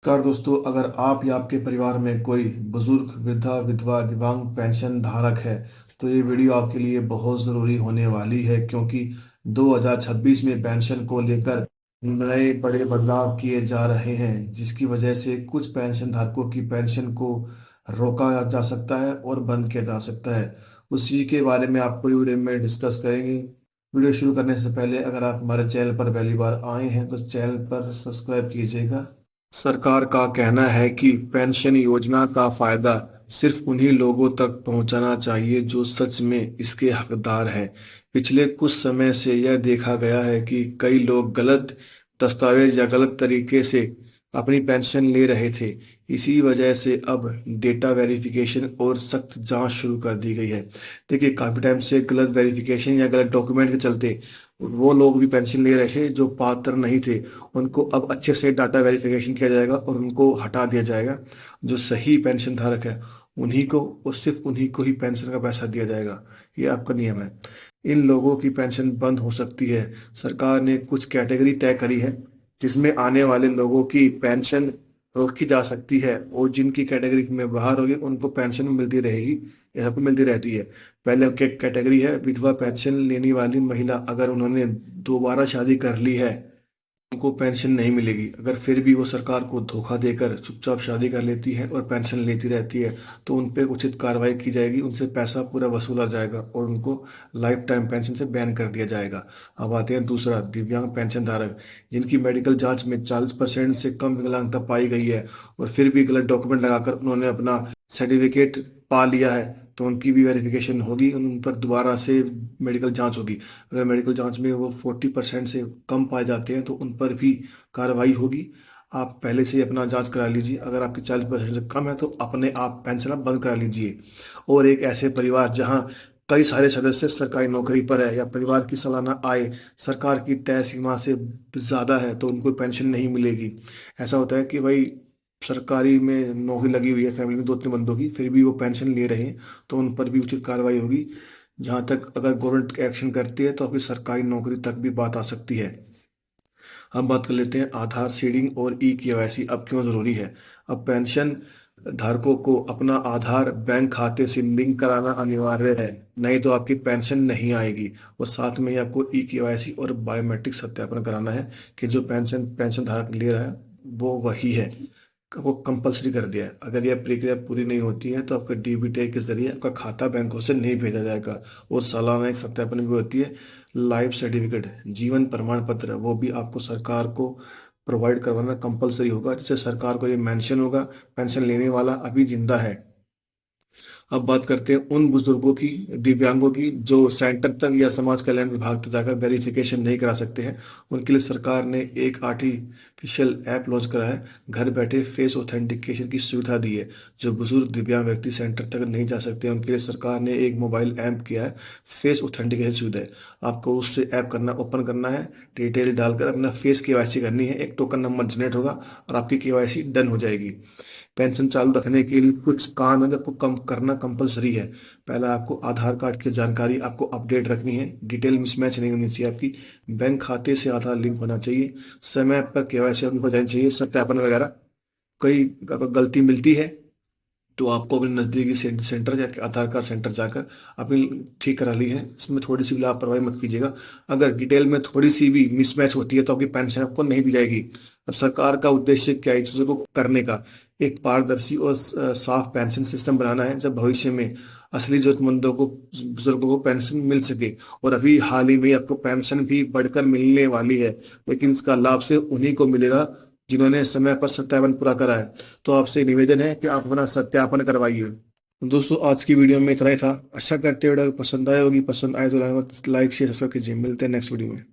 Car दोस्तों, अगर आप या आपके परिवार में कोई बुजुर्ग, वृद्धा, विधवा, दिव्यांग पेंशन धारक है तो ये वीडियो आपके लिए बहुत ज़रूरी होने वाली है, क्योंकि 2026 में पेंशन को लेकर नए बड़े बदलाव किए जा रहे हैं, जिसकी वजह से कुछ पेंशन धारकों की पेंशन को रोका जा सकता है और बंद किया जा सकता है। उसी के बारे में आपको वीडियो में डिस्कस करेंगे। वीडियो शुरू करने से पहले अगर आप हमारे चैनल पर पहली बार आए हैं तो चैनल पर सब्सक्राइब कीजिएगा। सरकार का कहना है कि पेंशन योजना का फायदा सिर्फ उन्हीं लोगों तक पहुंचना चाहिए जो सच में इसके हकदार हैं। पिछले कुछ समय से यह देखा गया है कि कई लोग गलत दस्तावेज या गलत तरीके से अपनी पेंशन ले रहे थे। इसी वजह से अब डेटा वेरिफिकेशन और सख्त जांच शुरू कर दी गई है। देखिए, काफ़ी टाइम से गलत वेरिफिकेशन या गलत डॉक्यूमेंट के चलते वो लोग भी पेंशन ले रहे थे जो पात्र नहीं थे। उनको अब अच्छे से डाटा वेरिफिकेशन किया जाएगा और उनको हटा दिया जाएगा। जो सही पेंशन धारक है उन्हीं को और सिर्फ उन्हीं को ही पेंशन का पैसा दिया जाएगा। ये आपका नियम है। इन लोगों की पेंशन बंद हो सकती है। सरकार ने कुछ कैटेगरी तय करी है जिसमें आने वाले लोगों की पेंशन रोकी जा सकती है, और जिनकी कैटेगरी में बाहर होगी उनको पेंशन मिलती रहेगी। ये सबको मिलती रहती है। पहले कैटेगरी है विधवा पेंशन लेने वाली महिला। अगर उन्होंने दोबारा शादी कर ली है उनको पेंशन नहीं मिलेगी। अगर फिर भी वो सरकार को धोखा देकर चुपचाप शादी कर लेती है और पेंशन लेती रहती है तो उन पर उचित कार्रवाई की जाएगी, उनसे पैसा पूरा वसूला जाएगा और उनको लाइफ टाइम पेंशन से बैन कर दिया जाएगा। अब आते हैं दूसरा, दिव्यांग पेंशन धारक जिनकी मेडिकल जांच में 40% से कम विकलांगता पाई गई है और फिर भी गलत डॉक्यूमेंट लगाकर उन्होंने अपना सर्टिफिकेट पा लिया है, तो उनकी भी वेरिफिकेशन होगी, उन पर दोबारा से मेडिकल जांच होगी। अगर मेडिकल जांच में वो 40% से कम पाए जाते हैं तो उन पर भी कार्रवाई होगी। आप पहले से ही अपना जांच करा लीजिए। अगर आपकी 40% से कम है तो अपने आप पेंशन आप बंद करा लीजिए। और एक ऐसे परिवार जहां कई सारे सदस्य सरकारी नौकरी पर है या परिवार की सालाना आय सरकार की तय सीमा से ज़्यादा है तो उनको पेंशन नहीं मिलेगी। ऐसा होता है कि भाई सरकारी में नौकरी लगी हुई है फैमिली में दो तीन बंदों की, फिर भी वो पेंशन ले रहे हैं तो उन पर भी उचित कार्रवाई होगी। जहाँ तक अगर गवर्नमेंट एक्शन करती है तो आपकी सरकारी नौकरी तक भी बात आ सकती है। हम बात कर लेते हैं आधार सीडिंग और ई केवाईसी अब क्यों ज़रूरी है। अब पेंशन धारकों को अपना आधार बैंक खाते से लिंक कराना अनिवार्य है, नहीं तो आपकी पेंशन नहीं आएगी। और साथ में ही आपको ई केवाईसी और बायोमेट्रिक सत्यापन कराना है कि जो पेंशन पेंशन धारक ले रहा है वो वही है। वो कंपलसरी कर दिया है। अगर यह प्रक्रिया पूरी नहीं होती है तो आपका डीबीटी के जरिए आपका खाता बैंकों से नहीं भेजा जाएगा। और सालाना एक सत्यापन भी होती है। लाइफ सर्टिफिकेट, जीवन प्रमाण पत्र, वो भी आपको सरकार को प्रोवाइड करवाना कंपलसरी होगा, जिससे सरकार को ये मेंशन होगा पेंशन लेने वाला अभी जिंदा है। अब बात करते हैं उन बुजुर्गों की, दिव्यांगों की जो सेंटर तक या समाज कल्याण विभाग तक जाकर वेरिफिकेशन नहीं करा सकते हैं। उनके लिए सरकार ने एक आर्टिफिशियल ऐप लॉन्च करा है। घर बैठे फेस ऑथेंटिकेशन की सुविधा दी है। जो बुजुर्ग दिव्यांग व्यक्ति सेंटर तक नहीं जा सकते उनके लिए सरकार ने एक मोबाइल ऐप किया है, फेस ऑथेंटिकेशन सुविधा है। आपको उससे ऐप करना ओपन करना है, डिटेल डालकर अपना फेस केवाईसी करनी है, एक टोकन नंबर जनरेट होगा और आपकी केवाईसी डन हो जाएगी। पेंशन चालू रखने के लिए कुछ काम है जो आपको कम करना कंपलसरी है। पहला, आपको आधार कार्ड की जानकारी आपको अपडेट रखनी है, डिटेल मिसमैच नहीं होनी चाहिए आपकी। बैंक खाते से आधार लिंक होना चाहिए। समय पर केवाईसी हो जानी चाहिए, सत्यापन वगैरह। कई अगर गलती मिलती है तो आपको अपने नज़दीकी सेंटर या आधार कार्ड सेंटर जाकर अपनी ठीक करा ली है। इसमें थोड़ी सी भी लापरवाही मत कीजिएगा। अगर डिटेल में थोड़ी सी भी मिसमैच होती है तो आपकी पेंशन आपको नहीं दी जाएगी। अब सरकार का उद्देश्य क्या है, चीज़ों को करने का एक पारदर्शी और साफ पेंशन सिस्टम बनाना है, जब भविष्य में असली जरूरतमंदों को, बुजुर्गों को पेंशन मिल सके। और अभी हाल ही में आपको पेंशन भी बढ़कर मिलने वाली है, लेकिन इसका लाभ सिर्फ उन्हीं को मिलेगा जिन्होंने समय पर सत्यापन पूरा करा है। तो आपसे निवेदन है कि आप अपना सत्यापन करवाइए। दोस्तों, आज की वीडियो में इतना ही था। आशा करते हैं वीडियो पसंद आए होगी। पसंद आए तो लाइक शेयर सब्सक्राइब कीजिए। मिलते हैं नेक्स्ट वीडियो में।